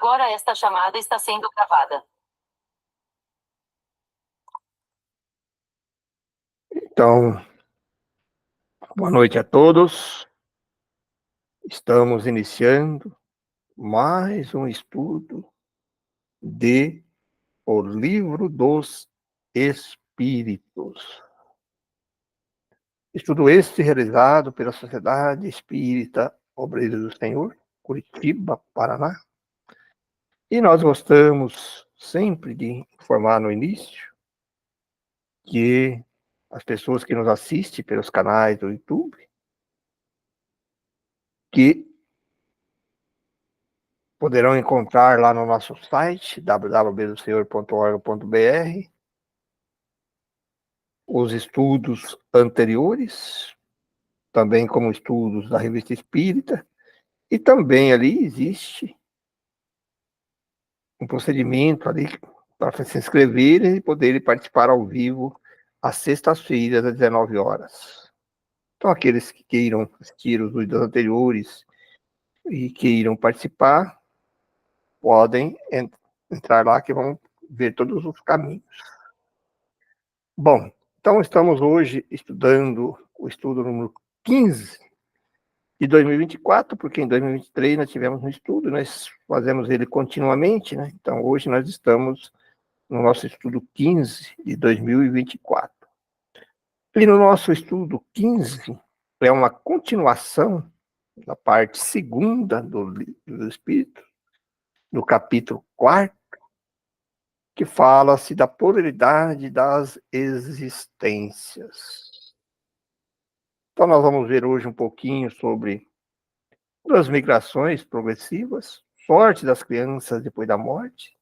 Agora esta chamada está sendo gravada. Então, boa noite a todos. Estamos iniciando mais um estudo de O Livro dos Espíritos. Estudo este realizado pela Sociedade Espírita Obreiros do Senhor, Curitiba, Paraná. E nós gostamos sempre de informar no início que as pessoas que nos assistem pelos canais do YouTube, que poderão encontrar lá no nosso site, www.senhor.org.br, os estudos anteriores, também como estudos da Revista Espírita, e também ali existe um procedimento ali para se inscreverem e poderem participar ao vivo às sextas-feiras, às 19 horas. Então, aqueles que queiram assistir os vídeos anteriores e queiram participar, podem entrar lá que vão ver todos os caminhos. Bom, então estamos hoje estudando o estudo número 15 de 2024, porque em 2023 nós tivemos um estudo, nós fazemos ele continuamente, né? Então hoje nós estamos no nosso estudo 15 de 2024. E no nosso estudo 15 é uma continuação da parte segunda do Livro do Espírito, no capítulo 4, que fala-se da pluralidade das existências. Então nós vamos ver hoje um pouquinho sobre transmigrações progressivas, sorte das crianças depois da morte,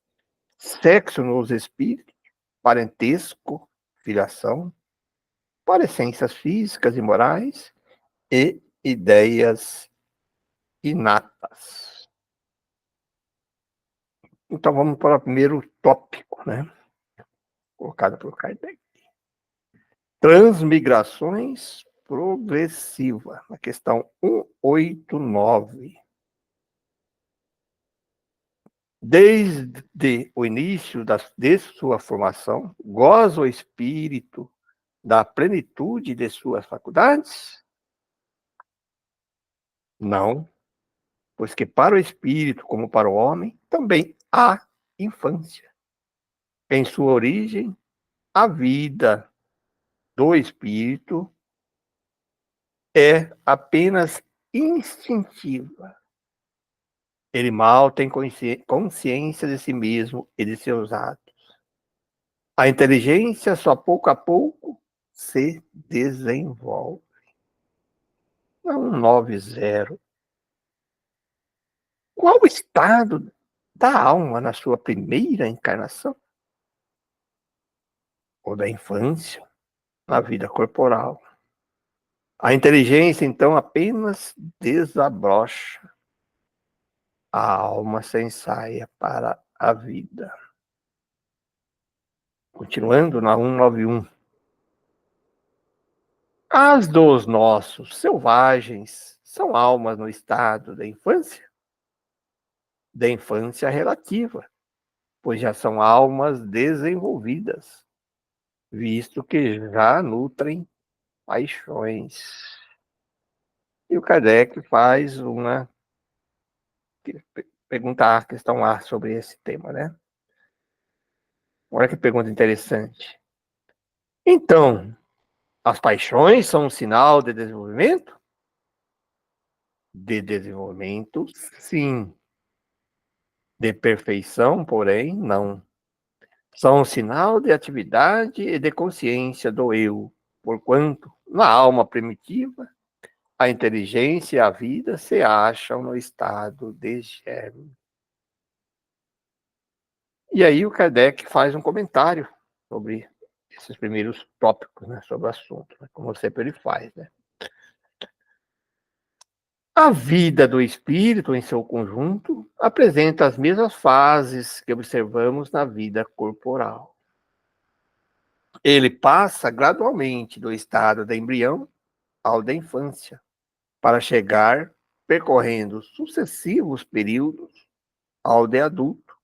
sexo nos espíritos, parentesco, filiação, parecências físicas e morais e ideias inatas. Então vamos para o primeiro tópico, né? Colocado por Kardec. Transmigrações progressivas, na questão 189. Desde o início de sua formação, goza o espírito da plenitude de suas faculdades? Não, pois que para o espírito, como para o homem, também há infância. Em sua origem, a vida do espírito é apenas instintiva. Ele mal tem consciência de si mesmo e de seus atos. A inteligência só pouco a pouco se desenvolve. É um 90. Qual o estado da alma na sua primeira encarnação? Ou da infância, na vida corporal? A inteligência, então, apenas desabrocha. A alma se ensaia para a vida. Continuando na 191. As dos nossos selvagens são almas no estado da infância? Da infância relativa, pois já são almas desenvolvidas, visto que já nutrem paixões. E o Kardec faz uma pergunta, questão lá sobre esse tema, né? Olha que pergunta interessante. Então, as paixões são um sinal de desenvolvimento? De desenvolvimento, sim. De perfeição, porém, não. São um sinal de atividade e de consciência do eu, porquanto, na alma primitiva, a inteligência e a vida se acham no estado de germe. E aí o Kardec faz um comentário sobre esses primeiros tópicos, né, sobre o assunto, né, como sempre ele faz, né? A vida do espírito, em seu conjunto, apresenta as mesmas fases que observamos na vida corporal. Ele passa gradualmente do estado de embrião ao da infância, para chegar, percorrendo sucessivos períodos, ao de adulto,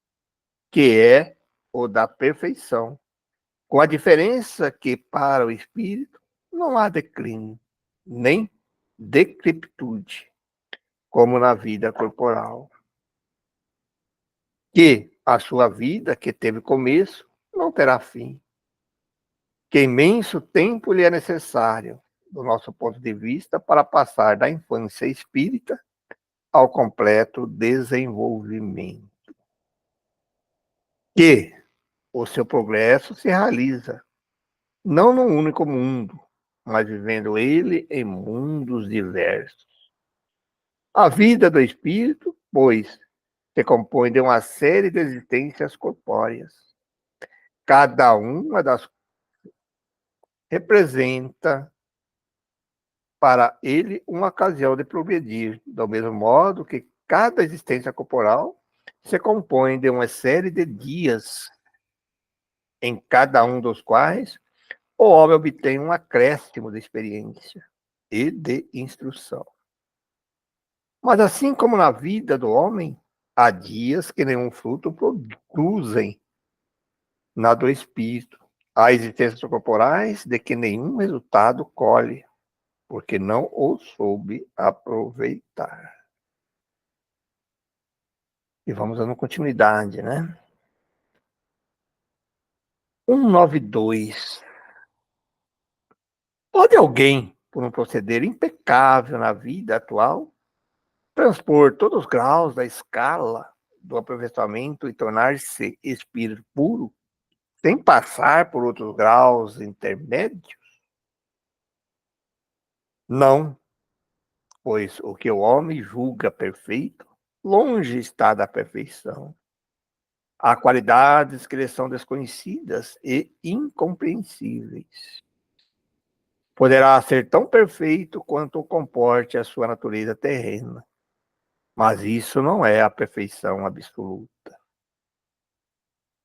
que é o da perfeição, com a diferença que, para o espírito, não há declínio, nem decrepitude, como na vida corporal. Que a sua vida, que teve começo, não terá fim. Que imenso tempo lhe é necessário, do nosso ponto de vista, para passar da infância espírita ao completo desenvolvimento. Que o seu progresso se realiza não num único mundo, mas vivendo ele em mundos diversos. A vida do espírito, pois, se compõe de uma série de existências corpóreas. Cada uma das representa para ele uma ocasião de progredir, do mesmo modo que cada existência corporal se compõe de uma série de dias, em cada um dos quais o homem obtém um acréscimo de experiência e de instrução. Mas assim como na vida do homem, há dias que nenhum fruto produzem na do espírito. Há existências corporais de que nenhum resultado colhe, porque não o soube aproveitar. E vamos dando continuidade, né? 192. Pode alguém, por um proceder impecável na vida atual, transpor todos os graus da escala do aperfeiçoamento e tornar-se espírito puro, sem passar por outros graus intermédios? Não, pois o que o homem julga perfeito, longe está da perfeição. Há qualidades que lhe são desconhecidas e incompreensíveis. Poderá ser tão perfeito quanto o comporte a sua natureza terrena, mas isso não é a perfeição absoluta.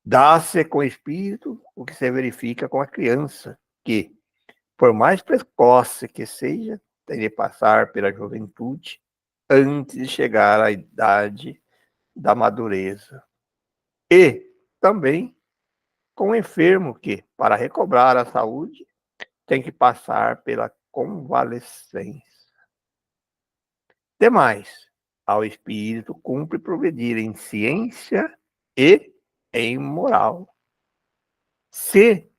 Dá-se com o espírito o que se verifica com a criança, que, por mais precoce que seja, tem de passar pela juventude antes de chegar à idade da madureza. E também com o enfermo que, para recobrar a saúde, tem que passar pela convalescência. Demais, ao espírito cumpre progredir em ciência e em moral. Se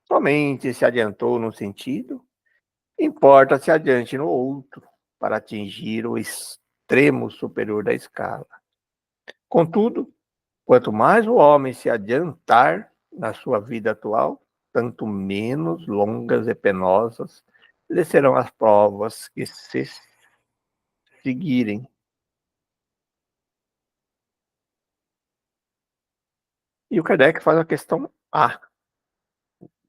somente se adiantou num sentido, importa se adiante no outro, para atingir o extremo superior da escala. Contudo, quanto mais o homem se adiantar na sua vida atual, tanto menos longas e penosas lhe serão as provas que se seguirem. E o Kardec faz a questão A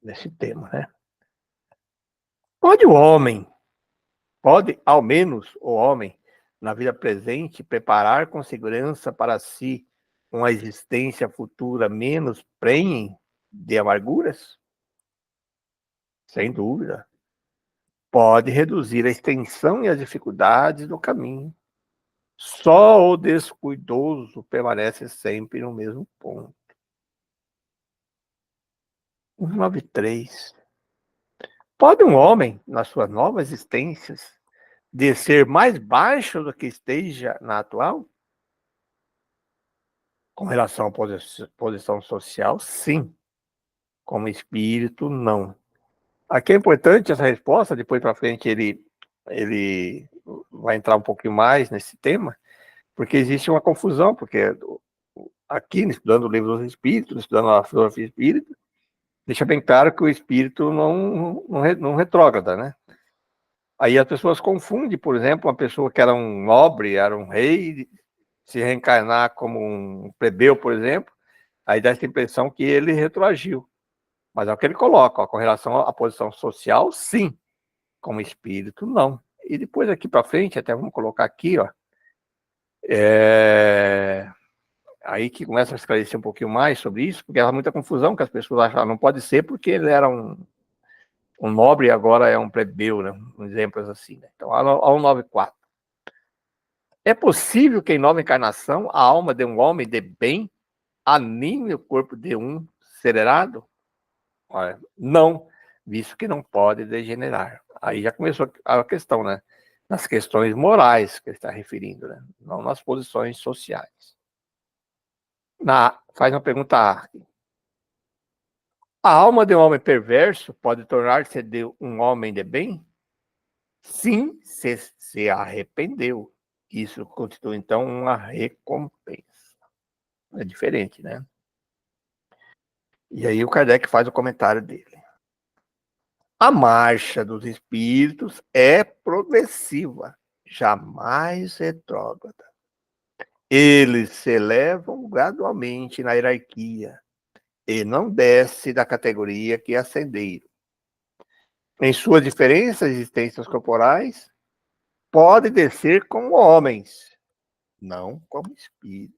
nesse tema, né? Pode o homem, pode ao menos o homem, na vida presente, preparar com segurança para si uma existência futura menos prenhe de amarguras? Sem dúvida. Pode reduzir a extensão e as dificuldades do caminho. Só o descuidoso permanece sempre no mesmo ponto. 193. Pode um homem, nas suas novas existências, descer mais baixo do que esteja na atual? Com relação à posição social, sim. Como espírito, não. Aqui é importante essa resposta, depois para frente ele vai entrar um pouquinho mais nesse tema, porque existe uma confusão, porque aqui, estudando o livro dos espíritos, estudando a filosofia espírita, deixa bem claro que o espírito não retrógrada, né? Aí as pessoas confundem, por exemplo, uma pessoa que era um nobre, era um rei, se reencarnar como um plebeu, por exemplo, aí dá essa impressão que ele retroagiu. Mas é o que ele coloca, ó, com relação à posição social, sim. Como espírito, não. E depois aqui para frente, até vamos colocar aqui, ó, aí que começa a esclarecer um pouquinho mais sobre isso, porque há muita confusão que as pessoas acham, não pode ser porque ele era um nobre e agora é um plebeu, né? Exemplos assim, né? Então, a 194. É possível que em nova encarnação a alma de um homem de bem anime o corpo de um ser errado? Olha, não, visto que não pode degenerar. Aí já começou a questão, né? Nas questões morais que ele está referindo, né? Não nas posições sociais. Faz uma pergunta A. A alma de um homem perverso pode tornar-se de um homem de bem? Sim, se arrependeu. Isso constitui, então, uma recompensa. É diferente, né? E aí o Kardec faz o comentário dele. A marcha dos espíritos é progressiva, jamais retrógrada. Eles se elevam gradualmente na hierarquia e não desce da categoria que ascenderam. Em suas diferentes existências corporais, pode descer como homens, não como espíritos.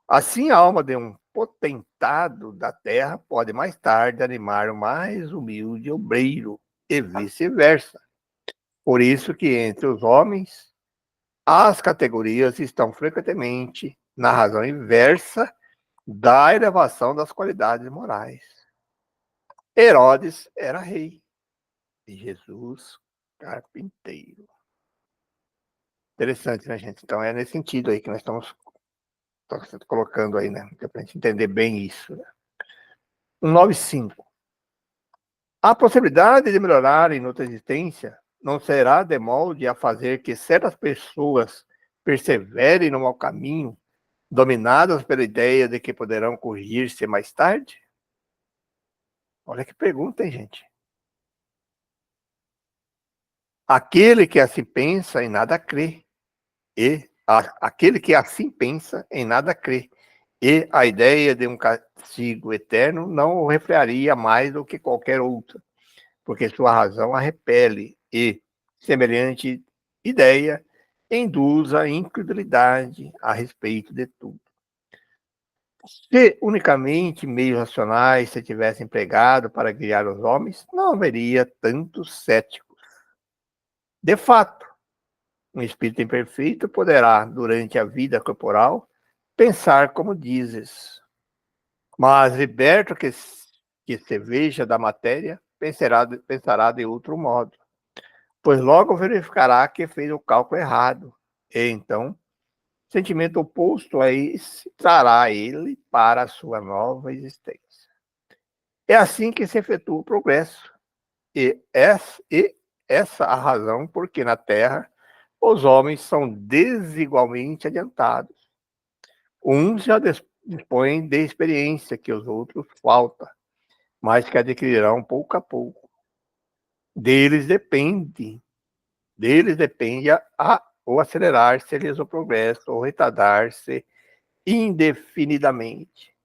Assim, a alma de um potentado da terra pode mais tarde animar o mais humilde obreiro, e vice-versa. Por isso que entre os homens, as categorias estão frequentemente na razão inversa da elevação das qualidades morais. Herodes era rei e Jesus carpinteiro. Interessante, né, gente? Então é nesse sentido aí que nós estamos colocando aí, né? Para a gente entender bem isso. Né? 195. A possibilidade de melhorar em outra existência não será de molde a fazer que certas pessoas perseverem no mau caminho, dominadas pela ideia de que poderão corrigir-se mais tarde? Olha que pergunta, hein, gente? Aquele que assim pensa em nada crê, aquele que assim pensa em nada crê, e a ideia de um castigo eterno não o refrearia mais do que qualquer outra, porque sua razão a repele e, semelhante ideia, induz a incredulidade a respeito de tudo. Se unicamente meios racionais se tivessem empregado para guiar os homens, não haveria tantos céticos. De fato, um espírito imperfeito poderá, durante a vida corporal, pensar como dizes, mas liberto que se veja da matéria, pensará de outro modo, pois logo verificará que fez o cálculo errado, e então, sentimento oposto a esse trará ele para a sua nova existência. É assim que se efetua o progresso, e essa a razão porque na Terra os homens são desigualmente adiantados. Uns já dispõem de experiência que os outros falta, mas que adquirirão pouco a pouco. Deles depende ou acelerar-se-lhes o progresso ou retardar-se indefinidamente.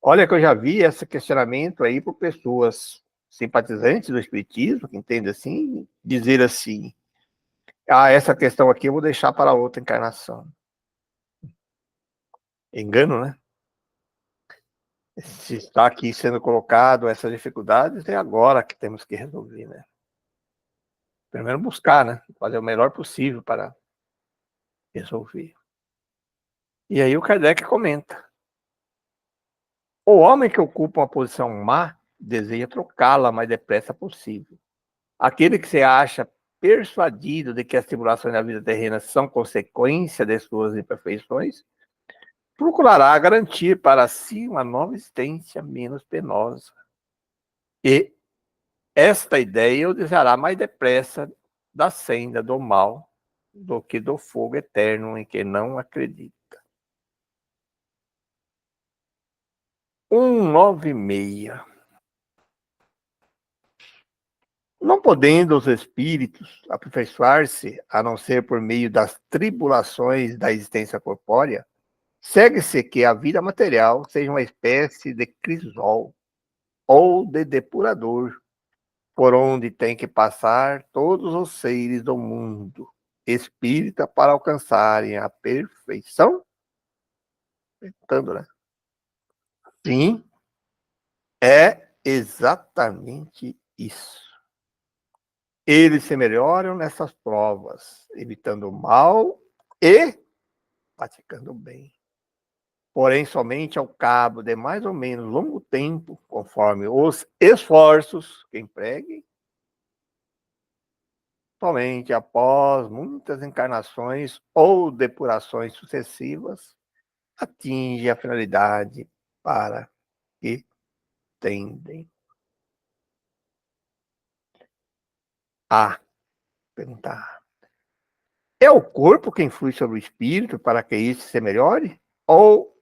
Olha que eu já vi esse questionamento aí por pessoas simpatizantes do espiritismo, que entendem assim, dizer assim, essa questão aqui eu vou deixar para outra encarnação. Engano, né? Se está aqui sendo colocado essas dificuldades, é agora que temos que resolver, né? Primeiro buscar, né? Fazer o melhor possível para resolver. E aí o Kardec comenta. O homem que ocupa uma posição má deseja trocá-la o mais depressa possível. Aquele que se acha persuadido de que as tribulações da vida terrena são consequência de suas imperfeições, procurará garantir para si uma nova existência menos penosa. E esta ideia o desviará mais depressa da senda do mal do que do fogo eterno em que não acredita. 196. Não podendo os espíritos aperfeiçoar-se, a não ser por meio das tribulações da existência corpórea, segue-se que a vida material seja uma espécie de crisol ou de depurador, por onde tem que passar todos os seres do mundo espírita para alcançarem a perfeição? Tentando, né? Sim, é exatamente isso. Eles se melhoram nessas provas, evitando o mal e praticando bem. Porém, somente ao cabo de mais ou menos longo tempo, conforme os esforços que empregue, somente após muitas encarnações ou depurações sucessivas, atinge a finalidade para que tendem. A perguntar: é o corpo que influi sobre o espírito para que isso se melhore? Ou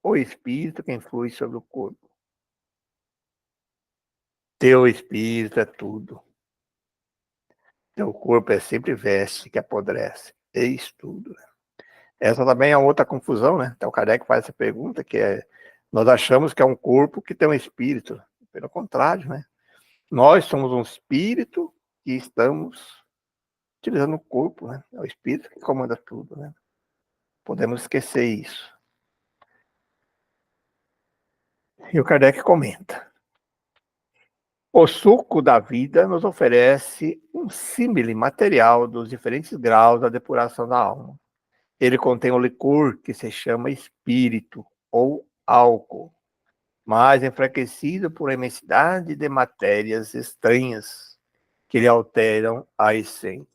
o espírito que influi sobre o corpo? Teu espírito é tudo. Teu corpo é sempre veste que apodrece. Eis tudo. Essa também é outra confusão, né? Então o Kardec faz essa pergunta, que é, nós achamos que é um corpo que tem um espírito. Pelo contrário, né? Nós somos um espírito que estamos utilizando o corpo, né? É o espírito que comanda tudo, né? Podemos esquecer isso. E o Kardec comenta: o suco da vida nos oferece um símile material dos diferentes graus da depuração da alma. Ele contém um licor que se chama espírito ou álcool, mas enfraquecido por uma imensidade de matérias estranhas que lhe alteram a essência.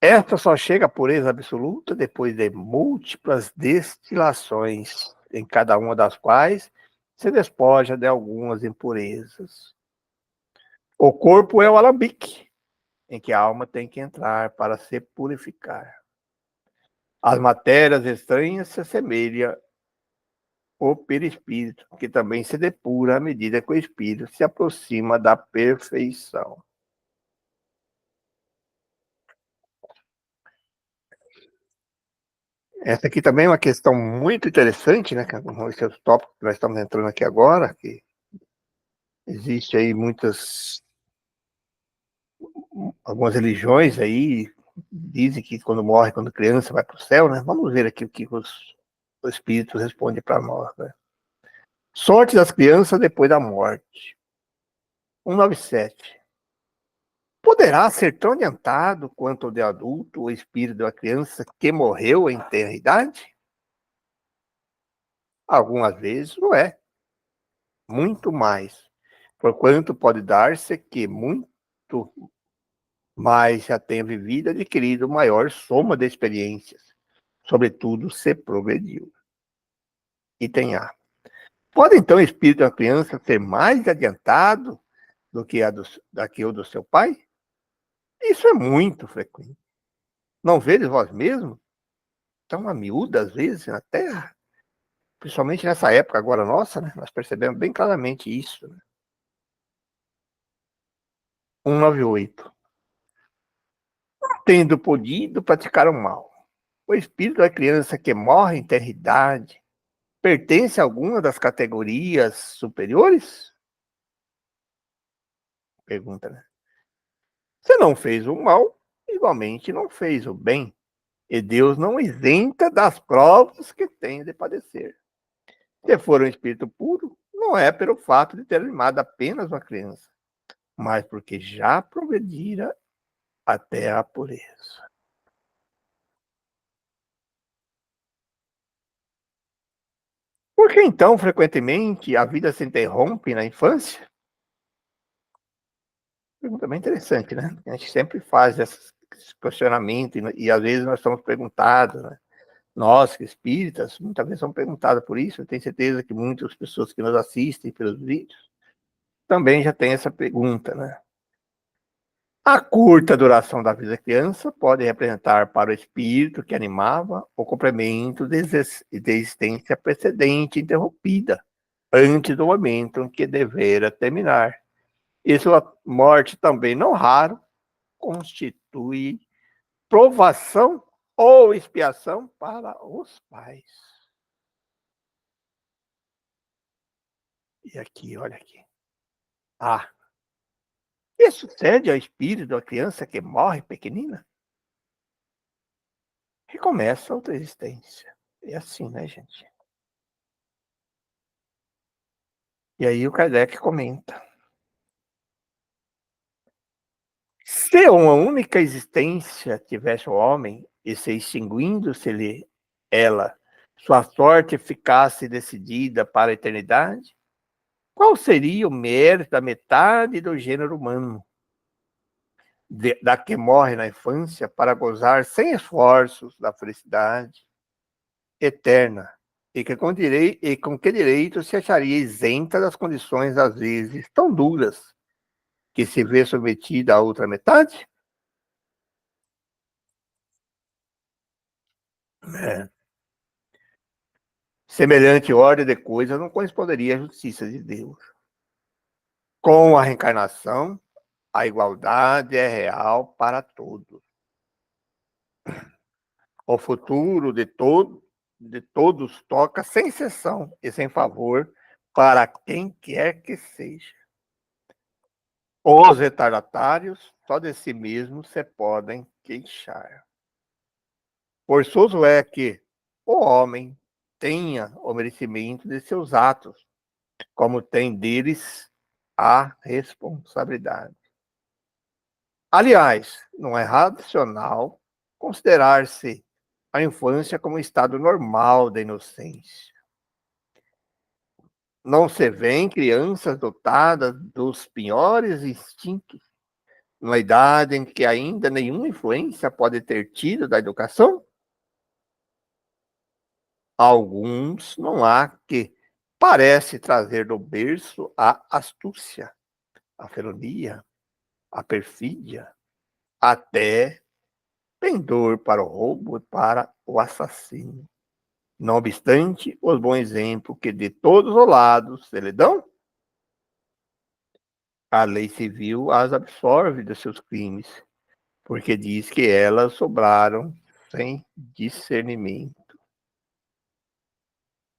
Esta só chega à pureza absoluta depois de múltiplas destilações, em cada uma das quais se despoja de algumas impurezas. O corpo é o alambique em que a alma tem que entrar para se purificar. As matérias estranhas se assemelham ao perispírito, que também se depura à medida que o espírito se aproxima da perfeição. Essa aqui também é uma questão muito interessante, né? Esse é o tópico que nós estamos entrando aqui agora, que existe aí algumas religiões aí, dizem que quando morre, quando criança, vai para o céu, né? Vamos ver aqui o que os espíritos respondem para nós, né? Sorte das crianças depois da morte. 197. Poderá ser tão adiantado quanto o de adulto o espírito da criança que morreu em tenra idade? Algumas vezes não é, muito mais. Porquanto pode dar-se que muito mais já tenha vivido e adquirido maior soma de experiências, sobretudo se progrediu. Item A. Pode então o espírito da criança ser mais adiantado do que o do seu pai? Isso é muito frequente. Não vedes vós mesmo? Tão a miúda, às vezes, na Terra? Principalmente nessa época agora nossa, né? Nós percebemos bem claramente isso. Né? 198. Tendo podido praticar o mal, o espírito da criança que morre em eternidade pertence a alguma das categorias superiores? Pergunta, né? Se não fez o mal, igualmente não fez o bem. E Deus não isenta das provas que tem de padecer. Se for um espírito puro, não é pelo fato de ter animado apenas uma criança, mas porque já progredira até a pureza. Por que então, frequentemente, a vida se interrompe na infância? Pergunta bem interessante, né? A gente sempre faz esse questionamento e às vezes nós somos perguntados, né? Nós, que espíritas, muitas vezes somos perguntados por isso. Eu tenho certeza que muitas pessoas que nos assistem pelos vídeos também já têm essa pergunta, né? A curta duração da vida da criança pode representar para o espírito que animava o complemento de existência precedente interrompida, antes do momento em que devera terminar. E sua morte também, não raro, constitui provação ou expiação para os pais. E aqui, olha aqui. Ah, e sucede ao espírito da criança que morre pequenina? Recomeça outra existência. É assim, né, gente? E aí o Kardec comenta. Se uma única existência tivesse o homem, e se extinguindo-se-lhe ela, sua sorte ficasse decidida para a eternidade, qual seria o mérito da metade do gênero humano, da que morre na infância para gozar sem esforços da felicidade eterna, e com que direito se acharia isenta das condições, às vezes, tão duras, que se vê submetida à outra metade? É. Semelhante ordem de coisas não corresponderia à justiça de Deus. Com a reencarnação, a igualdade é real para todos. O futuro de todos toca sem exceção e sem favor para quem quer que seja. Os retardatários só de si mesmos se podem queixar. Forçoso é que o homem tenha o merecimento de seus atos, como tem deles a responsabilidade. Aliás, não é racional considerar-se a infância como um estado normal da inocência. Não se vêem crianças dotadas dos piores instintos, numa idade em que ainda nenhuma influência pode ter tido da educação? Alguns não há que parece trazer do berço a astúcia, a feronia, a perfídia, até pendor para o roubo e para o assassino. Não obstante, os bons exemplos que de todos os lados se lhe dão, a lei civil as absolve dos seus crimes, porque diz que elas sobraram sem discernimento.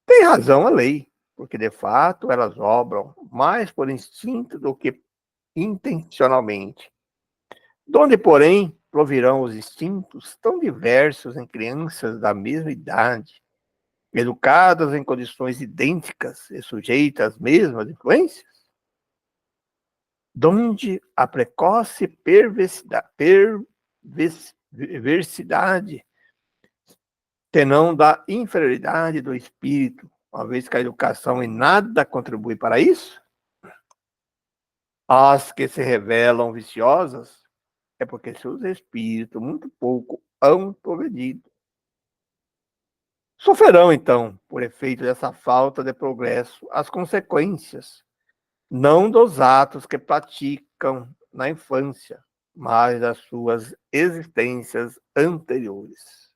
Tem razão a lei, porque de fato elas obram mais por instinto do que intencionalmente. Donde, porém, provirão os instintos tão diversos em crianças da mesma idade, educadas em condições idênticas e sujeitas às mesmas influências? Donde a precoce perversidade, senão da inferioridade do espírito, uma vez que a educação em nada contribui para isso? As que se revelam viciosas é porque seus espíritos muito pouco hão progredido. Sofrerão, então, por efeito dessa falta de progresso, as consequências, não dos atos que praticam na infância, mas das suas existências anteriores.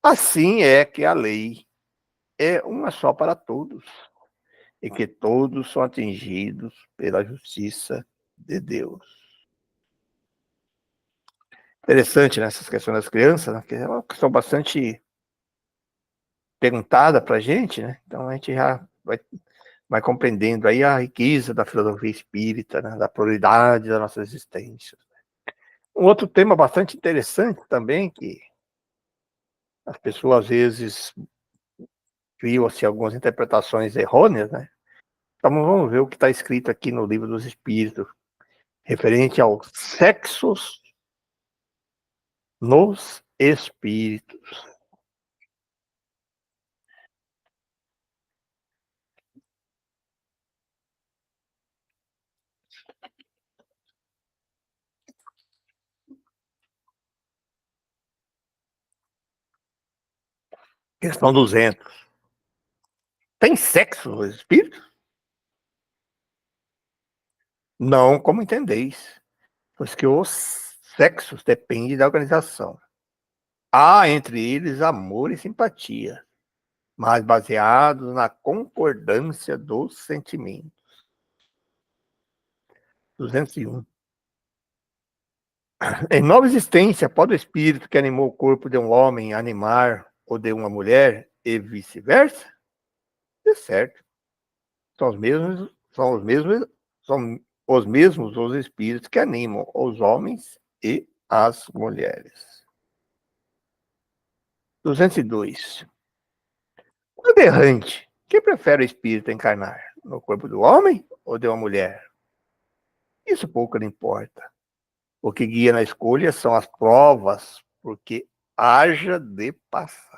Assim é que a lei é uma só para todos, e que todos são atingidos pela justiça de Deus. Interessante, né, essas questões das crianças, né, que é uma questão bastante perguntada para a gente, né? Então a gente já vai compreendendo aí a riqueza da filosofia espírita, né, da pluralidade da nossa existência. Um outro tema bastante interessante também, que as pessoas às vezes criam assim, algumas interpretações errôneas, né? Então vamos ver o que está escrito aqui no Livro dos Espíritos, referente aos sexos nos espíritos. Questão 200. Tem sexo nos espíritos? Não como entendeis, pois que os sexos dependem da organização. Há entre eles amor e simpatia, mas baseados na concordância dos sentimentos. 201. Em nova existência, pode o espírito que animou o corpo de um homem animar o de uma mulher e vice-versa? É certo. São os mesmos os espíritos que animam os homens e as mulheres. 202. O aberrante, quem prefere o espírito encarnar? No corpo do homem ou de uma mulher? Isso pouco lhe importa. O que guia na escolha são as provas, porque haja de passar.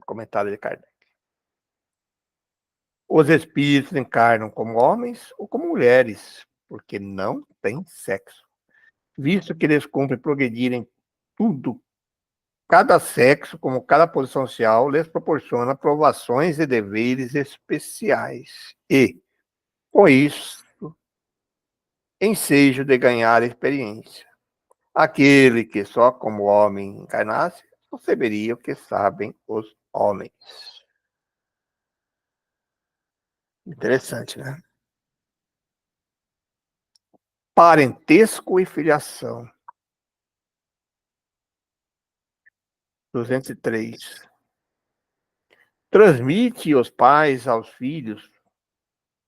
Comentário de Kardec. Os espíritos encarnam como homens ou como mulheres, porque não têm sexo. Visto que eles cumprem progredir em tudo, cada sexo, como cada posição social, lhes proporciona provações e deveres especiais. E, com isso, ensejo de ganhar experiência. Aquele que só como homem encarnasse, não saberia o que sabem os homens. Interessante, né? Parentesco e filiação. 203. Transmite os pais aos filhos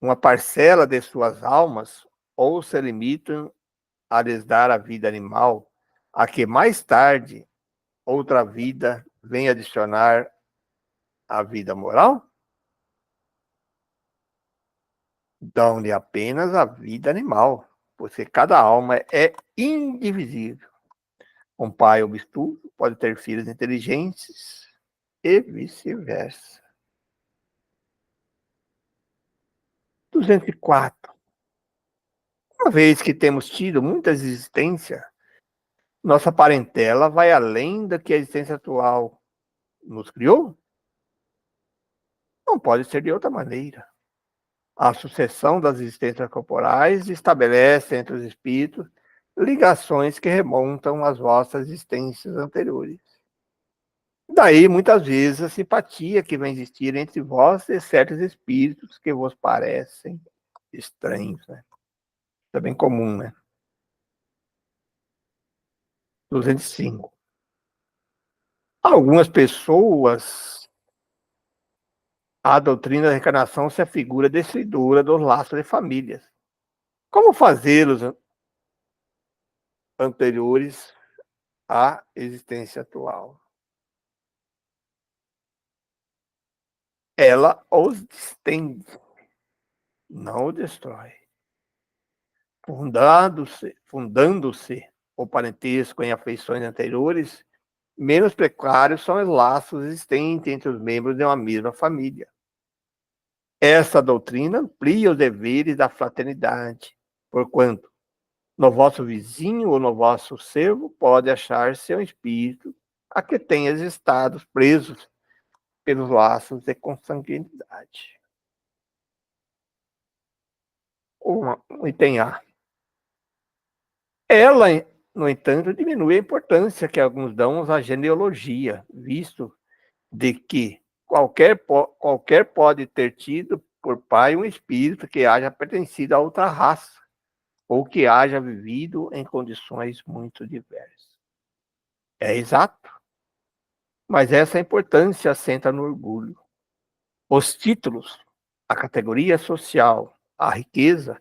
uma parcela de suas almas ou se limitam a lhes dar a vida animal, a que mais tarde outra vida vem adicionar a vida moral? Dão-lhe apenas a vida animal, porque cada alma é indivisível. Um pai obtuso pode ter filhos inteligentes e vice-versa. 204. Uma vez que temos tido muita existência, nossa parentela vai além da que a existência atual nos criou? Não pode ser de outra maneira. A sucessão das existências corporais estabelece entre os espíritos ligações que remontam às vossas existências anteriores. Daí, muitas vezes, a simpatia que vai existir entre vós e certos espíritos que vos parecem estranhos, né? Isso é bem comum, né? 205. Algumas pessoas, a doutrina da reencarnação se afigura destruidora dos laços de famílias. Como fazê-los anteriores à existência atual? Ela os distende, não o destrói. Fundando-se o parentesco em afeições anteriores, menos precários são os laços existentes entre os membros de uma mesma família. Essa doutrina amplia os deveres da fraternidade, porquanto no vosso vizinho ou no vosso servo pode achar seu espírito a que tenhas estado presos pelos laços de consanguinidade. Um item A. Ela, no entanto, diminui a importância que alguns dão à genealogia, visto de que qualquer pode ter tido por pai um espírito que haja pertencido a outra raça, ou que haja vivido em condições muito diversas. É exato, mas essa importância assenta no orgulho. Os títulos, a categoria social, a riqueza,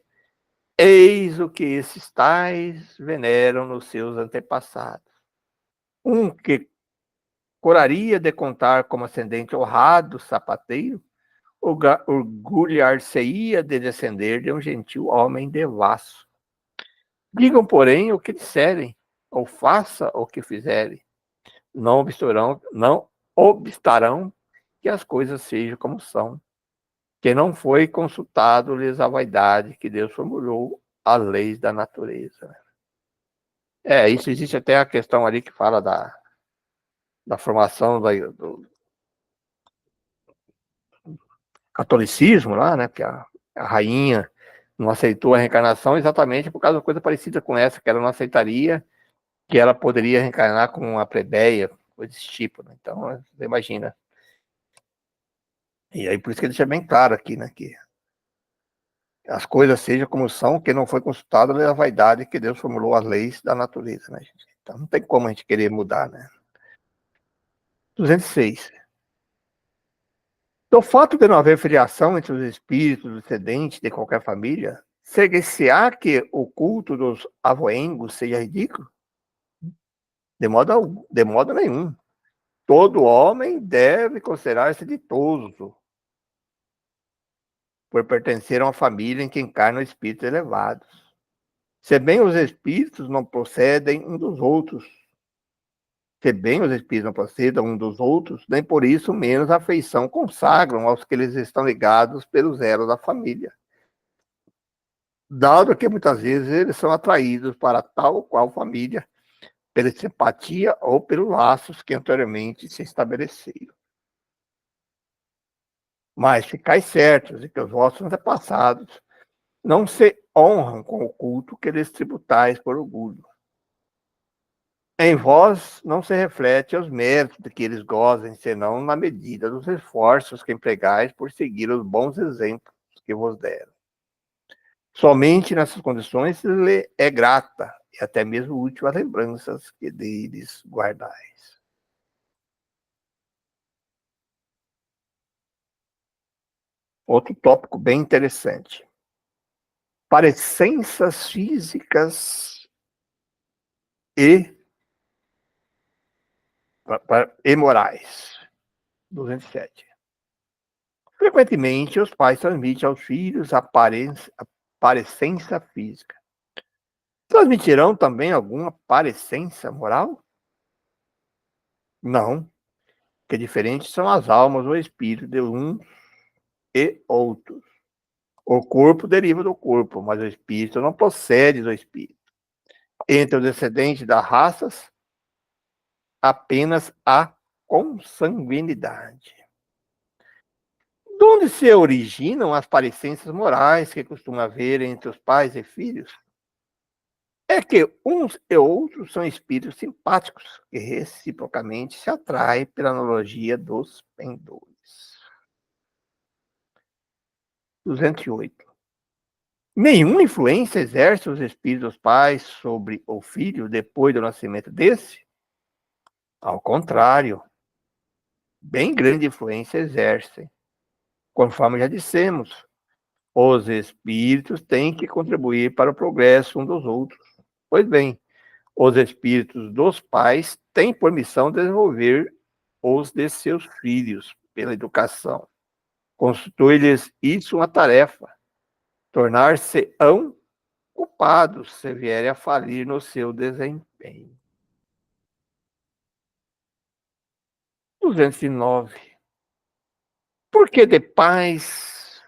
eis o que esses tais veneram nos seus antepassados. Um que coraria de contar como ascendente honrado sapateiro, orgulhar-se-ia de descender de um gentil homem devasso. Digam, porém, o que disserem, ou faça o que fizerem. Não obstarão que as coisas sejam como são, que não foi consultado-lhes a vaidade que Deus formulou as leis da natureza. Isso existe até a questão ali que fala da formação do catolicismo lá, né? Porque a rainha não aceitou a reencarnação exatamente por causa de uma coisa parecida com essa, que ela não aceitaria que ela poderia reencarnar como uma plebeia, coisa desse tipo, né? Então, você imagina. E aí, por isso que deixa bem claro aqui, né? Que as coisas sejam como são, que não foi consultado a vaidade que Deus formulou as leis da natureza, né, gente? Então, não tem como a gente querer mudar, né? 206. Do fato de não haver filiação entre os espíritos descendentes de qualquer família, segue-se-á que o culto dos avoengos seja ridículo? De modo nenhum. Todo homem deve considerar-se ditoso por pertencer a uma família em que encarnam espíritos elevados. Se bem os espíritos não procedem um dos outros, se bem os espíritos não procedem um dos outros, nem por isso menos a afeição consagram aos que eles estão ligados pelo zelo da família. Dado que muitas vezes eles são atraídos para tal ou qual família, pela simpatia ou pelos laços que anteriormente se estabeleceram. Mas ficai certos de que os vossos antepassados não se honram com o culto que lhes tributais por orgulho. Em vós não se reflete os méritos de que eles gozem, senão na medida dos esforços que empregais por seguir os bons exemplos que vos deram. Somente nessas condições lhe é grata e até mesmo útil as lembranças que deles guardais. Outro tópico bem interessante. Parecenças físicas e, e morais. 207. Frequentemente, os pais transmitem aos filhos a parecença física. Transmitirão também alguma parecença moral? Não, que diferentes são as almas ou espíritos de uns e outros. O corpo deriva do corpo, mas o espírito não procede do espírito. Entre os descendentes das raças, apenas a consanguinidade. De onde se originam as parecenças morais que costuma haver entre os pais e filhos? É que uns e outros são espíritos simpáticos, que reciprocamente se atraem pela analogia dos pendores. 208. Nenhuma influência exerce os espíritos pais sobre o filho depois do nascimento desse? Ao contrário, bem grande influência exercem. Conforme já dissemos, os espíritos têm que contribuir para o progresso uns dos outros. Pois bem, os espíritos dos pais têm por missão desenvolver os de seus filhos pela educação. Constitui-lhes isso uma tarefa. Tornar-se-ão culpados se vierem a falir no seu desempenho. 209. Porque de pais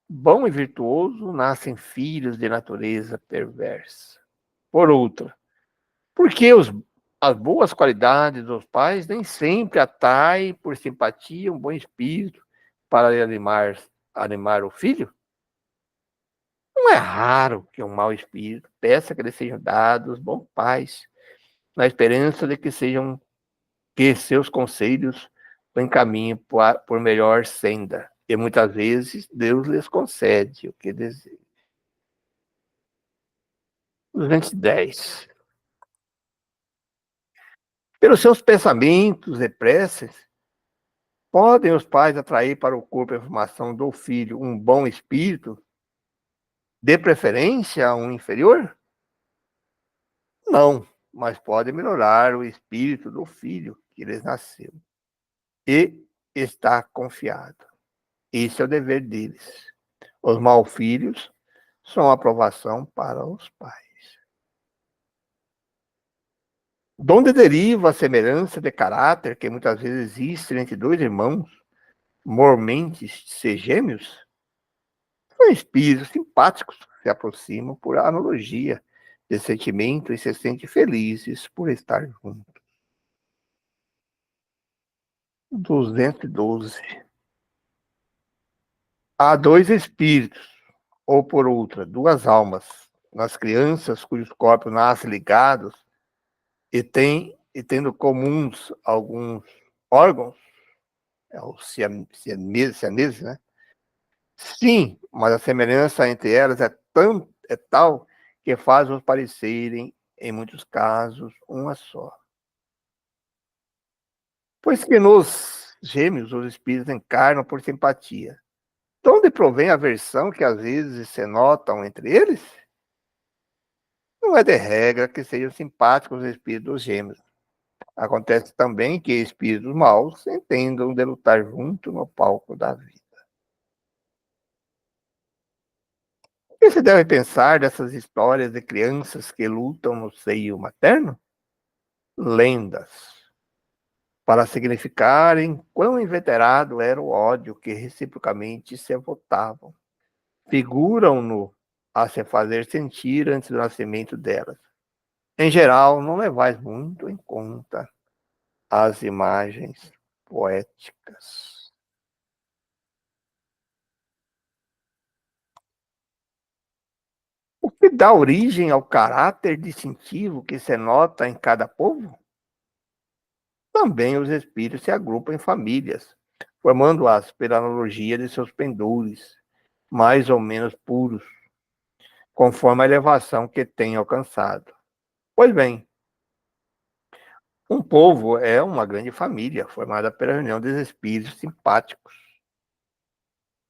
bom e virtuoso nascem filhos de natureza perversa. Por outra, porque as boas qualidades dos pais nem sempre atraem por simpatia um bom espírito para animar o filho? Não é raro que um mau espírito peça que lhe sejam dados bons pais, na esperança de que seus conselhos o encaminhem por melhor senda. E muitas vezes Deus lhes concede o que desejam. 210. Pelos seus pensamentos e preces, podem os pais atrair para o corpo a formação do filho um bom espírito, de preferência um inferior? Não, mas podem melhorar o espírito do filho que lhes nasceu e está confiado. Esse é o dever deles. Os malfilhos são aprovação para os pais. De onde deriva a semelhança de caráter que muitas vezes existe entre dois irmãos, mormente ser gêmeos? São espíritos simpáticos que se aproximam por analogia de sentimento e se sentem felizes por estar juntos. 212. Há dois espíritos, ou por outra, duas almas, nas crianças cujos corpos nascem ligados e tendo comuns alguns órgãos, é o cianese, né? Sim, mas a semelhança entre elas é tal que faz-os parecerem, em muitos casos, uma só. Pois que nos gêmeos os espíritos encarnam por simpatia. De onde provém a aversão que às vezes se notam entre eles? Não é de regra que sejam simpáticos os espíritos gêmeos. Acontece também que espíritos maus entendam de lutar junto no palco da vida. que se deve pensar dessas histórias de crianças que lutam no seio materno? Lendas, para significarem quão inveterado era o ódio que reciprocamente se votavam. Figuram-no a se fazer sentir antes do nascimento delas. Em geral, não levais muito em conta as imagens poéticas. O que dá origem ao caráter distintivo que se nota em cada povo? Também os espíritos se agrupam em famílias, formando-as pela analogia de seus pendores, mais ou menos puros, conforme a elevação que têm alcançado. Pois bem, um povo é uma grande família, formada pela reunião dos espíritos simpáticos.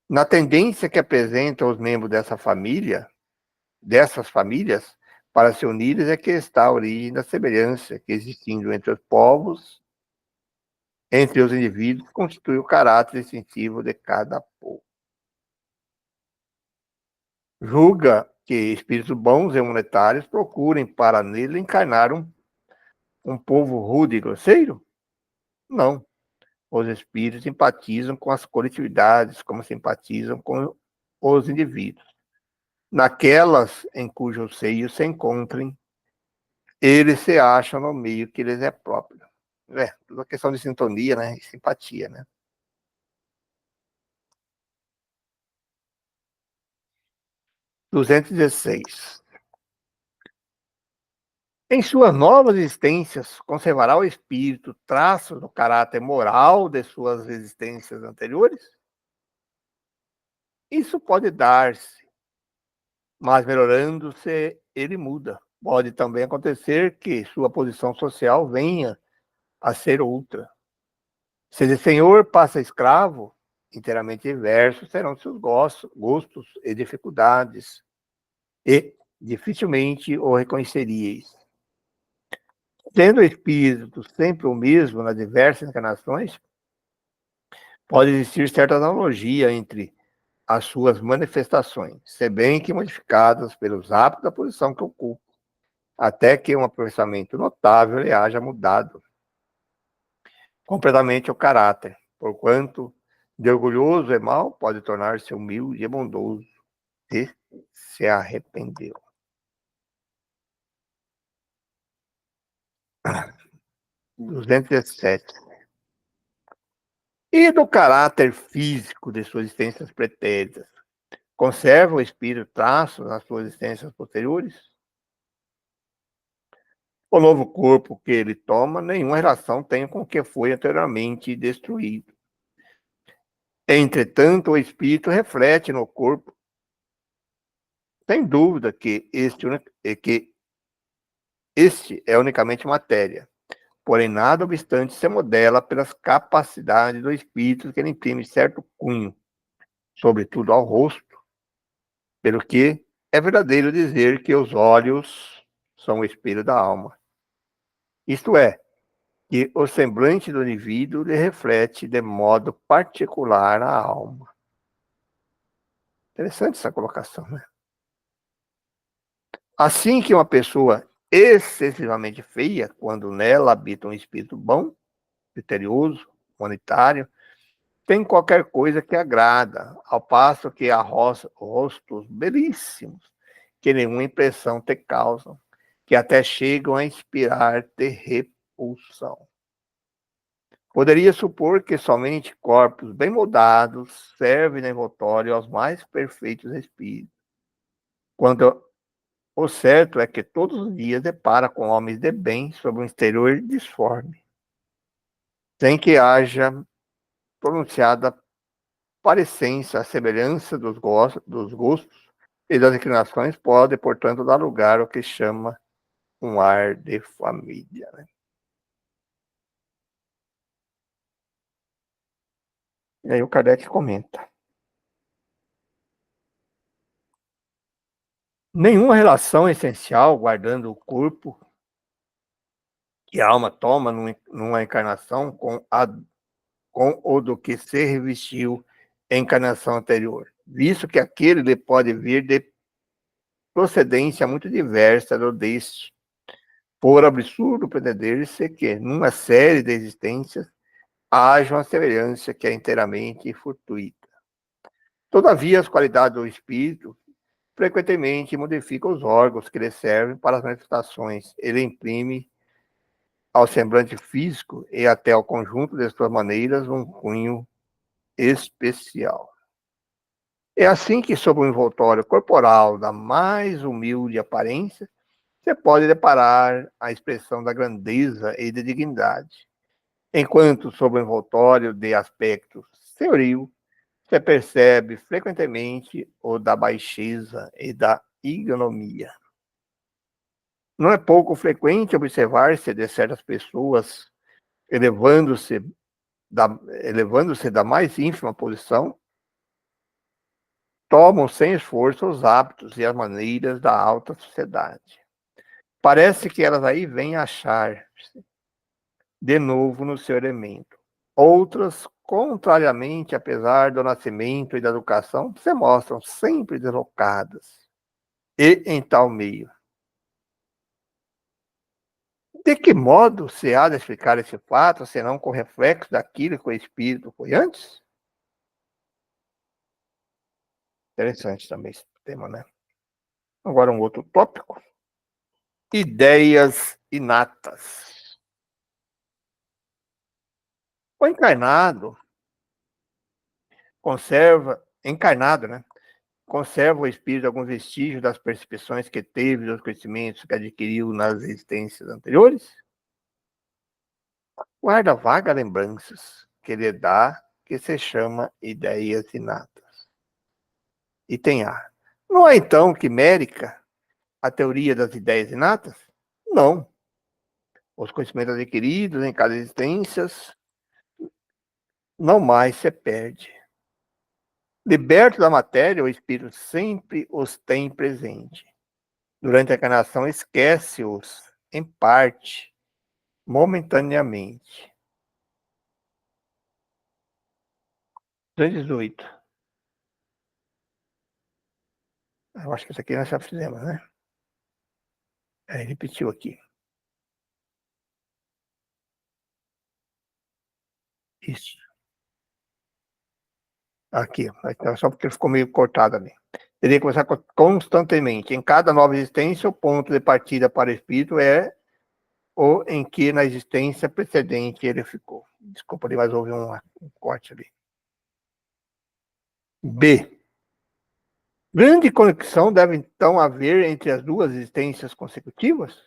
Na tendência que apresentam os membros dessas famílias, para se unirem é que está a origem da semelhança que existindo entre os povos, entre os indivíduos, constitui o caráter distintivo de cada povo. Julga que espíritos bons e monetários procurem para nele encarnar um povo rude e grosseiro? Não. Os espíritos simpatizam com as coletividades, como simpatizam com os indivíduos. Naquelas em cujo seio se encontrem, eles se acham no meio que lhes é próprio. Tudo questão de sintonia, né? E simpatia, né? 216. Em suas novas existências, conservará o espírito traços do caráter moral de suas existências anteriores? Isso pode dar-se, mas melhorando-se, ele muda. Pode também acontecer que sua posição social venha a ser outra. Se de senhor passa a escravo, inteiramente diversos serão seus gostos e dificuldades, e dificilmente o reconheceríeis. Sendo o espírito sempre o mesmo nas diversas encarnações, pode existir certa analogia entre as suas manifestações, se bem que modificadas pelos hábitos da posição que ocupa, até que um aperfeiçoamento notável lhe haja mudado completamente o caráter, porquanto de orgulhoso e mau pode tornar-se humilde e bondoso, se se arrependeu. 217. E do caráter físico de suas existências pretéritas, conserva o espírito traços nas suas existências posteriores? O novo corpo que ele toma, nenhuma relação tem com o que foi anteriormente destruído. Entretanto, o espírito reflete no corpo, sem dúvida que este é unicamente matéria, porém nada obstante se modela pelas capacidades do espírito que ele imprime certo cunho, sobretudo ao rosto, pelo que é verdadeiro dizer que os olhos são o espelho da alma. Isto é, que o semblante do indivíduo lhe reflete de modo particular a alma. Interessante essa colocação, né? Assim que uma pessoa excessivamente feia, quando nela habita um espírito bom, criterioso, humanitário, tem qualquer coisa que agrada, ao passo que há rostos belíssimos, que nenhuma impressão te causam, que até chegam a inspirar-te repulsão. Poderia supor que somente corpos bem moldados servem de envoltório aos mais perfeitos espíritos, quando o certo é que todos os dias depara com homens de bem sob um exterior disforme, sem que haja pronunciada parecência, a semelhança dos gostos e das inclinações pode, portanto, dar lugar ao que chama um ar de família. Né? E aí o Kardec comenta. Nenhuma relação essencial, guardando o corpo que a alma toma numa encarnação com o do que se revestiu em encarnação anterior, visto que aquele lhe pode vir de procedência muito diversa do deste, por absurdo pretender-se que, numa série de existências, haja uma semelhança que é inteiramente fortuita. Todavia, as qualidades do espírito frequentemente modificam os órgãos que lhe servem para as manifestações. Ele imprime ao semblante físico e até ao conjunto de suas maneiras um cunho especial. É assim que, sob o envoltório corporal da mais humilde aparência, você pode deparar a expressão da grandeza e da dignidade, enquanto, sob o envoltório de aspecto senhorio, você percebe frequentemente o da baixeza e da ignomia. Não é pouco frequente observar-se de certas pessoas elevando-se da mais ínfima posição, tomam sem esforço os hábitos e as maneiras da alta sociedade. Parece que elas aí vêm achar-se de novo no seu elemento. Outras, contrariamente, apesar do nascimento e da educação, se mostram sempre deslocadas. E em tal meio. De que modo se há de explicar esse fato, senão com reflexo daquilo que o espírito foi antes? Interessante também esse tema, né? Agora um outro tópico. Ideias inatas. O encarnado, né? Conserva o espírito alguns vestígios das percepções que teve, dos conhecimentos que adquiriu nas existências anteriores? Guarda vagas lembranças que lhe dá, que se chama ideias inatas. Item A. Não é então quimérica a teoria das ideias inatas? Não. Os conhecimentos adquiridos em cada existência não mais se perde. Liberto da matéria, o espírito sempre os tem presente. Durante a encarnação, esquece-os, em parte, momentaneamente. 218. Eu acho que isso aqui nós já fizemos, né? Repetiu aqui. Isso. Aqui, só porque ficou meio cortado ali. Teria que começar constantemente. Em cada nova existência, o ponto de partida para o espírito é o em que na existência precedente ele ficou. Desculpa ali, mas houve um corte ali. B. Grande conexão deve então haver entre as duas existências consecutivas?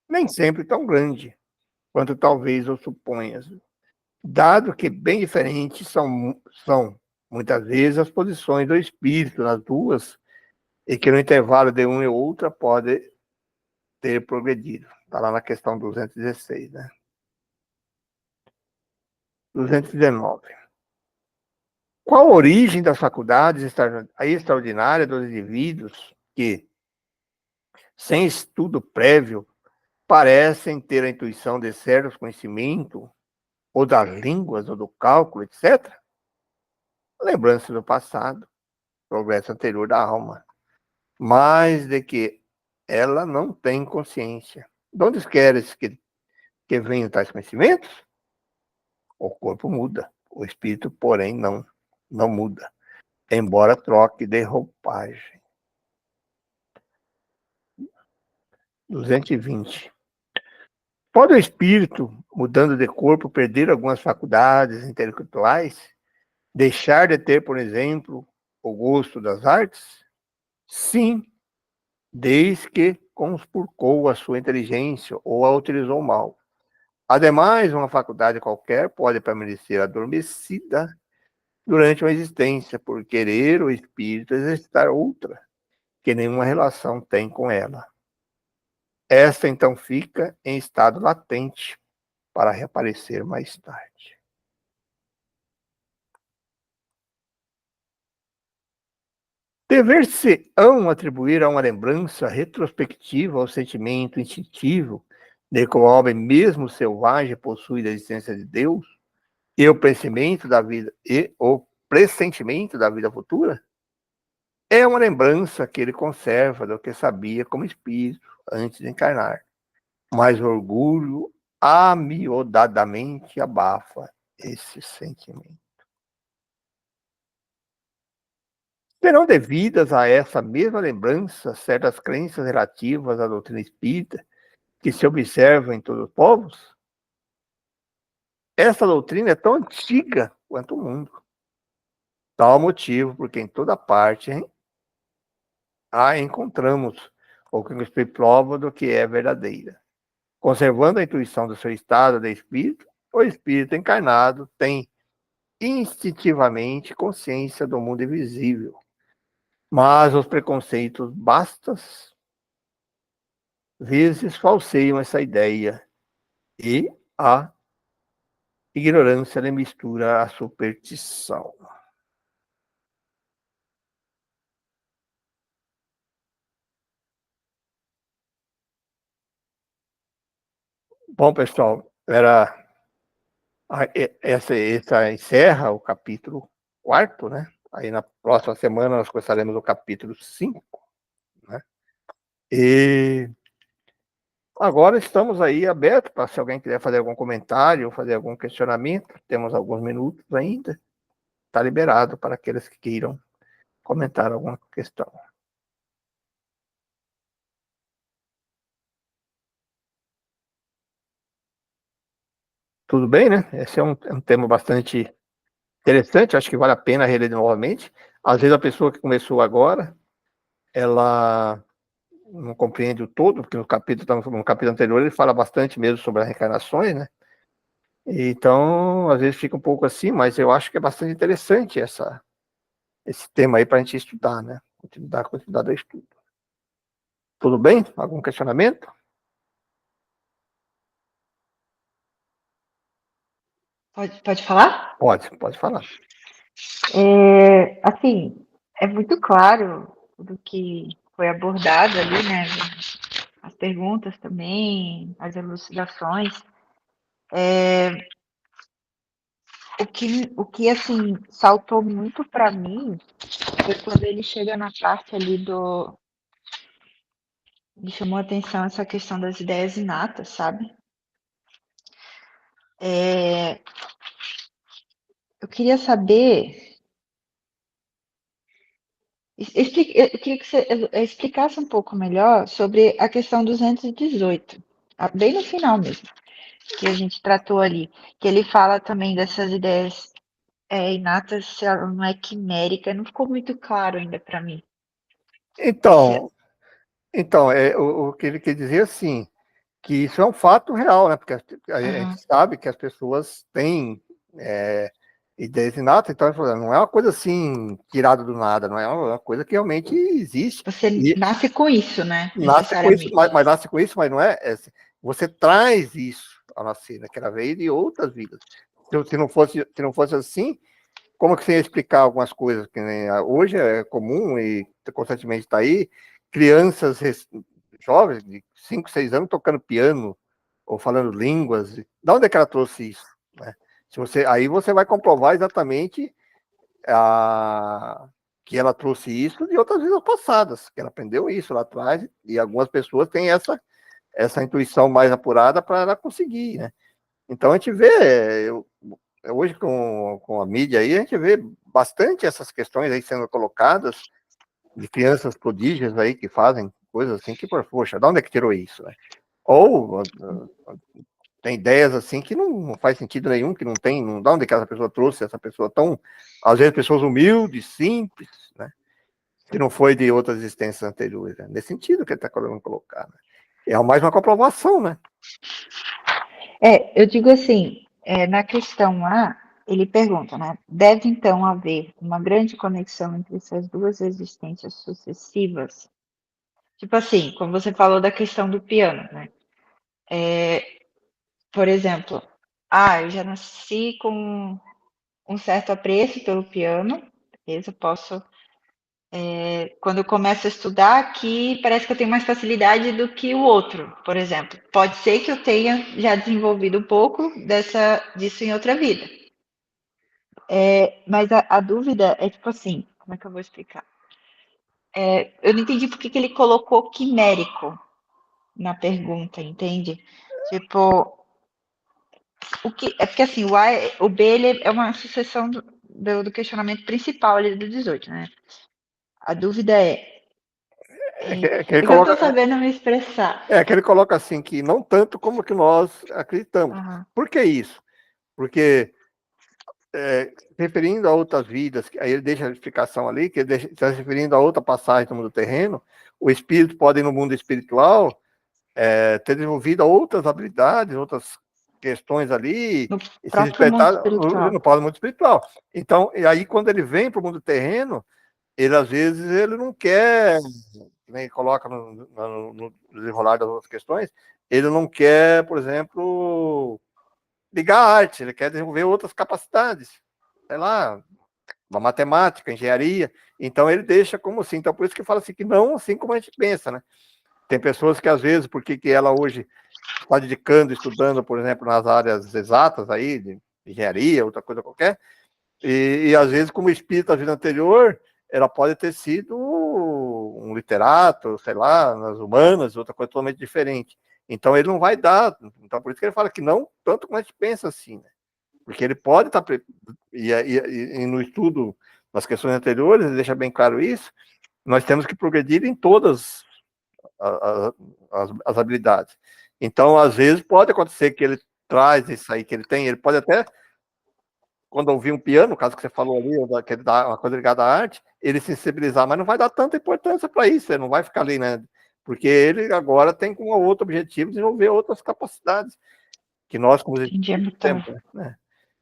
Nem sempre tão grande, quanto talvez o suponhas, dado que bem diferentes são muitas vezes as posições do espírito nas duas, e que no intervalo de uma e outra pode ter progredido. Está lá na questão 216, né? 219. Qual a origem das faculdades extraordinárias dos indivíduos que, sem estudo prévio, parecem ter a intuição de certos conhecimentos, ou das línguas, ou do cálculo, etc.? Lembrança do passado, progresso anterior da alma, mas de que ela não tem consciência. De onde queres que venham tais conhecimentos? O corpo muda, o espírito, porém, não muda, embora troque de roupagem. 220. Pode o espírito, mudando de corpo, perder algumas faculdades intelectuais? Deixar de ter, por exemplo, o gosto das artes? Sim, desde que conspurcou a sua inteligência ou a utilizou mal. Ademais, uma faculdade qualquer pode permanecer adormecida durante uma existência por querer o espírito exercitar outra, que nenhuma relação tem com ela. Esta então fica em estado latente para reaparecer mais tarde. Dever-se-ão atribuir a uma lembrança retrospectiva ao sentimento instintivo de que o homem mesmo selvagem possui da existência de Deus e o pressentimento da vida futura? É uma lembrança que ele conserva do que sabia como espírito antes de encarnar. Mas o orgulho amiodadamente abafa esse sentimento. Serão devidas a essa mesma lembrança certas crenças relativas à doutrina espírita que se observam em todos os povos? Essa doutrina é tão antiga quanto o mundo. Tal motivo porque em toda parte a encontramos, o que nos prova do que é verdadeira. Conservando a intuição do seu estado de espírito, o espírito encarnado tem instintivamente consciência do mundo invisível. Mas os preconceitos bastas vezes falseiam essa ideia e a ignorância lhe mistura a superstição. Bom, pessoal, essa encerra o capítulo 4, né? Aí na próxima semana nós começaremos o capítulo 5, né? E agora estamos aí abertos para se alguém quiser fazer algum comentário, fazer algum questionamento, temos alguns minutos ainda, está liberado para aqueles que queiram comentar alguma questão. Tudo bem, né? Esse é um tema bastante interessante, acho que vale a pena reler novamente. Às vezes a pessoa que começou agora, ela não compreende o todo, porque no capítulo anterior ele fala bastante mesmo sobre as reencarnações, né? Então, às vezes fica um pouco assim, mas eu acho que é bastante interessante esse tema aí para a gente estudar, né? Continuidade do estudo. Tudo bem? Algum questionamento? Pode falar? Pode falar. Assim, é muito claro do que foi abordado ali, né? As perguntas também, as elucidações. O que assim, saltou muito para mim foi quando ele chega na parte ali do. Me chamou a atenção essa questão das ideias inatas, sabe? Eu queria saber. Eu queria que você explicasse um pouco melhor sobre a questão 218, bem no final mesmo, que a gente tratou ali, que ele fala também dessas ideias inatas, se ela não é quimérica, não ficou muito claro ainda para mim. Então, o que ele quer dizer assim, que isso é um fato real, né? Porque a gente sabe que as pessoas têm ideias inatas, então não é uma coisa assim tirada do nada, não é uma coisa que realmente existe. Você E nasce com isso, né? nasce com isso, Necessariamente. mas nasce com isso, mas não é. Você traz isso ao nascer, naquela vez e outras vidas. Se não fosse assim, como que você ia explicar algumas coisas que hoje é comum e constantemente está aí, crianças jovens de 5, 6 anos tocando piano ou falando línguas. Da onde é que ela trouxe isso? Né? Aí você vai comprovar exatamente que ela trouxe isso de outras vidas passadas, que ela aprendeu isso lá atrás, e algumas pessoas têm essa intuição mais apurada para ela conseguir, né? Então a gente vê, hoje com a mídia aí, a gente vê bastante essas questões aí sendo colocadas de crianças prodígios aí que fazem coisas assim que, poxa, de onde é que tirou isso, né? Ou tem ideias assim que não faz sentido nenhum, que não tem, não dá onde que essa pessoa trouxe, essa pessoa tão, às vezes pessoas humildes, simples, né? Que não foi de outras existências anteriores, né? Nesse sentido que ele está querendo colocar, né? É mais uma comprovação, né? Eu digo assim, na questão A, ele pergunta, né? Deve então haver uma grande conexão entre essas duas existências sucessivas? Tipo assim, como você falou da questão do piano, né? Por exemplo, eu já nasci com um certo apreço pelo piano, beleza? Posso. Quando eu começo a estudar aqui, parece que eu tenho mais facilidade do que o outro, por exemplo. Pode ser que eu tenha já desenvolvido um pouco disso em outra vida. Mas a dúvida é tipo assim, como é que eu vou explicar? eu não entendi por que ele colocou quimérico na pergunta, entende? Tipo, é porque assim, o B ele é uma sucessão do questionamento principal ali do 18, né? A dúvida que ele é que eu não coloca, tô sabendo me expressar. que ele coloca assim, que não tanto como que nós acreditamos. Aham. Por que isso? Porque referindo a outras vidas, aí ele deixa a explicação ali, que ele está se referindo a outra passagem do mundo terreno, o espírito pode, no mundo espiritual, ter desenvolvido outras habilidades, outras questões ali, No e se próprio mundo despertar espiritual. no mundo espiritual. Então, e aí quando ele vem para o mundo terreno, ele às vezes ele não quer, nem coloca no desenrolar das outras questões, ele não quer, por exemplo, ligar à arte, ele quer desenvolver outras capacidades, sei lá, uma matemática, engenharia. Então ele deixa como assim. Então por isso que fala assim que não assim como a gente pensa, né? Tem pessoas que às vezes, porque que ela hoje está dedicando, estudando, por exemplo, nas áreas exatas aí, de engenharia, outra coisa qualquer, e às vezes, como espírito da vida anterior, ela pode ter sido um literato, sei lá, nas humanas, outra coisa totalmente diferente. Então ele não vai dar. Então por isso que ele fala que não tanto como a gente pensa assim, né? Porque ele pode estar. E no estudo, nas questões anteriores, ele deixa bem claro isso. Nós temos que progredir em todas as habilidades. Então, às vezes, pode acontecer que ele traz isso aí que ele tem, ele pode até, quando ouvir um piano, no caso que você falou ali, que ele dá uma coisa ligada à arte, ele sensibilizar, mas não vai dar tanta importância para isso, ele não vai ficar ali, né? Porque ele agora tem como outro objetivo desenvolver outras capacidades que nós, como Entendi a temos, metáfora. né?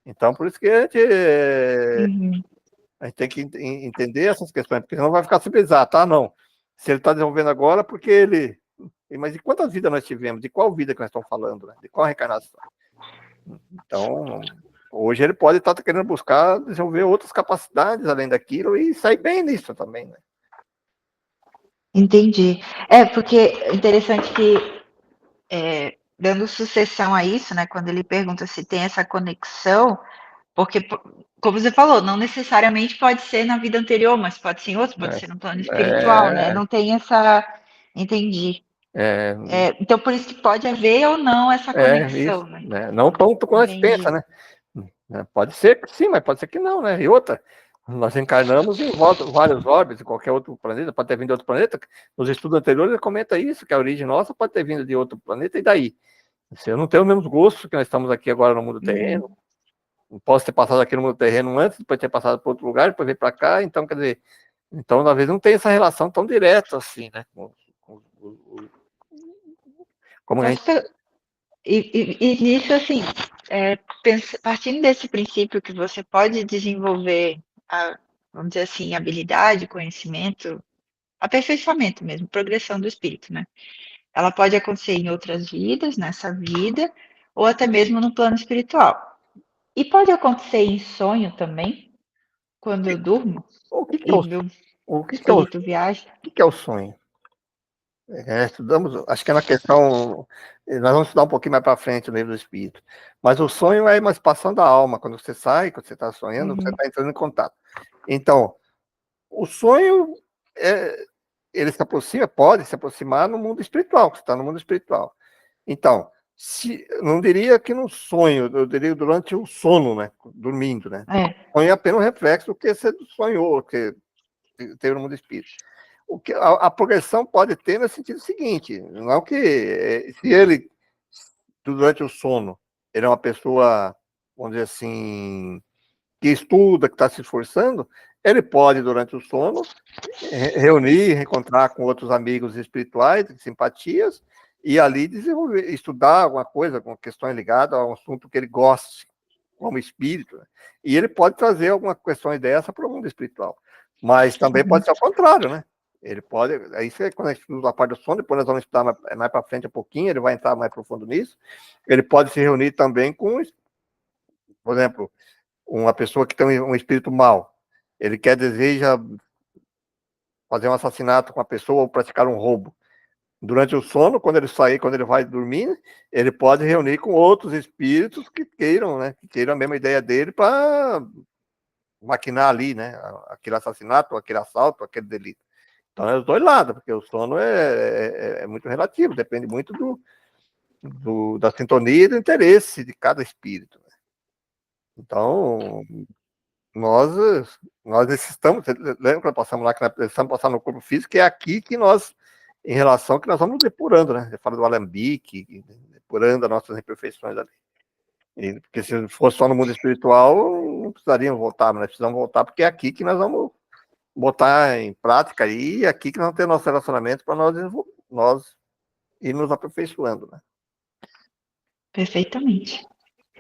Então, por isso que Uhum. a gente tem que entender essas questões, porque senão vai ficar simbolizado, tá? Não. Se ele está desenvolvendo agora, porque ele. Mas de quantas vidas nós tivemos? De qual vida que nós estamos falando? Né? De qual reencarnação? Então, hoje ele pode estar querendo buscar desenvolver outras capacidades além daquilo e sair bem nisso também, né? Entendi. Porque é interessante que, dando sucessão a isso, né, quando ele pergunta se tem essa conexão, porque, como você falou, não necessariamente pode ser na vida anterior, mas pode ser em outro, pode ser no plano espiritual, né? É, Não tem essa. Entendi. é, Então, por isso que pode haver ou não essa isso. conexão, né? Né? Não tanto como a gente pensa, Entendi. né? Pode ser que sim, mas pode ser que não, né? E outra, nós encarnamos em vários orbes, em qualquer outro planeta, pode ter vindo de outro planeta. Nos estudos anteriores ele comenta isso, que a origem nossa pode ter vindo de outro planeta, e daí? Se eu não tenho os mesmos gostos que nós estamos aqui agora no mundo terreno, posso ter passado aqui no mundo terreno antes, depois ter passado para outro lugar, depois vir para cá, então, quer dizer, então, às vezes não tem essa relação tão direta assim, né? Como a gente. E nisso, assim, partindo desse princípio que você pode desenvolver, vamos dizer assim, habilidade, conhecimento, aperfeiçoamento mesmo, progressão do espírito, né? Ela pode acontecer em outras vidas, nessa vida, ou até mesmo no plano espiritual. E pode acontecer em sonho também, quando eu durmo O que, que, é e o, meu o, que, que, é o, espírito viaja. que é o sonho? Estudamos, acho que é na questão. Nós vamos estudar um pouquinho mais para frente o livro do Espírito. Mas o sonho é a emancipação da alma. Quando você sai, quando você está sonhando, você Uhum. está entrando em contato. Então, o sonho, ele se aproxima, pode se aproximar no mundo espiritual, você está no mundo espiritual. Então, não diria que no sonho, eu diria durante o sono, né? Dormindo, né? O sonho é apenas um reflexo do que você sonhou, que teve no mundo espírita. O que a progressão pode ter no sentido seguinte, não é o que se ele durante o sono ele é uma pessoa, vamos dizer assim, que estuda, que está se esforçando, ele pode durante o sono reunir, reencontrar com outros amigos espirituais, simpatias, e ali desenvolver, estudar alguma coisa, com questões ligadas a um assunto que ele goste, como espírito, né? E ele pode trazer alguma questão dessa para o mundo espiritual. Mas também pode ser ao contrário, né? Ele pode, aí quando a gente estuda a parte do sono, depois nós vamos estudar mais para frente um pouquinho, ele vai entrar mais profundo nisso. Ele pode se reunir também com, por exemplo, uma pessoa que tem um espírito mau. Ele deseja fazer um assassinato com a pessoa ou praticar um roubo. Durante o sono, quando ele sair, quando ele vai dormir, ele pode reunir com outros espíritos que queiram, né? Que queiram a mesma ideia dele para maquinar ali, né? Aquele assassinato, aquele assalto, aquele delito. Então é os dois lados, porque o sono é muito relativo, depende muito da sintonia e do interesse de cada espírito. Então, nós necessitamos, lembra que nós passamos lá, que nós precisamos passar no corpo físico, que é aqui que nós, em relação, que nós vamos depurando, né? Você fala do alambique, depurando as nossas imperfeições ali. Porque se fosse só no mundo espiritual, não precisaríamos voltar, mas nós precisamos voltar, porque é aqui que nós vamos botar em prática e é aqui que nós vamos ter nosso relacionamento para nós ir nos aperfeiçoando, né? Perfeitamente.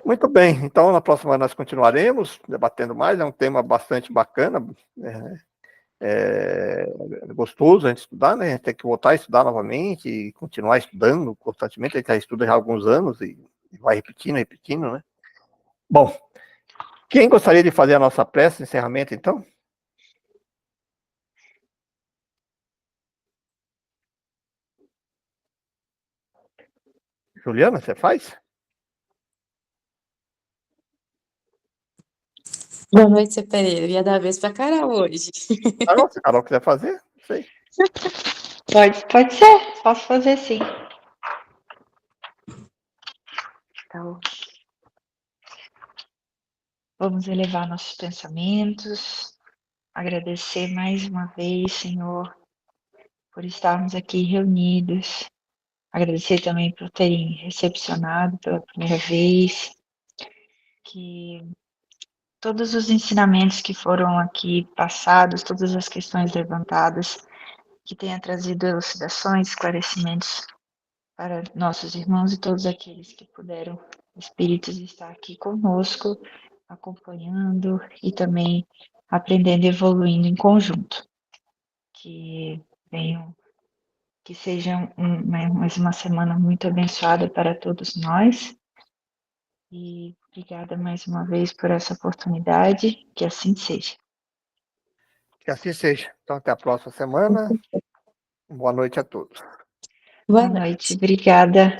Muito bem, então na próxima nós continuaremos debatendo mais, é um tema bastante bacana, gostoso a gente estudar, né? A gente tem que voltar a estudar novamente e continuar estudando constantemente, a gente já estuda já há alguns anos e vai repetindo, né? Bom, quem gostaria de fazer a nossa prece de encerramento, então? Juliana, você faz? Boa noite, seu Pereira. Eu ia dar a vez pra Carol hoje. Carol, se a Carol quiser fazer, não sei. Pode ser, posso fazer sim. Então, vamos elevar nossos pensamentos, agradecer mais uma vez, Senhor, por estarmos aqui reunidos, agradecer também por terem recepcionado pela primeira vez, que todos os ensinamentos que foram aqui passados, todas as questões levantadas, que tenha trazido elucidações, esclarecimentos para nossos irmãos e todos aqueles que puderam, espíritos, estar aqui conosco, acompanhando e também aprendendo e evoluindo em conjunto. Que venham, que seja mais uma semana muito abençoada para todos nós. E obrigada mais uma vez por essa oportunidade, que assim seja. Que assim seja. Então, até a próxima semana. Boa noite a todos. Boa noite, obrigada.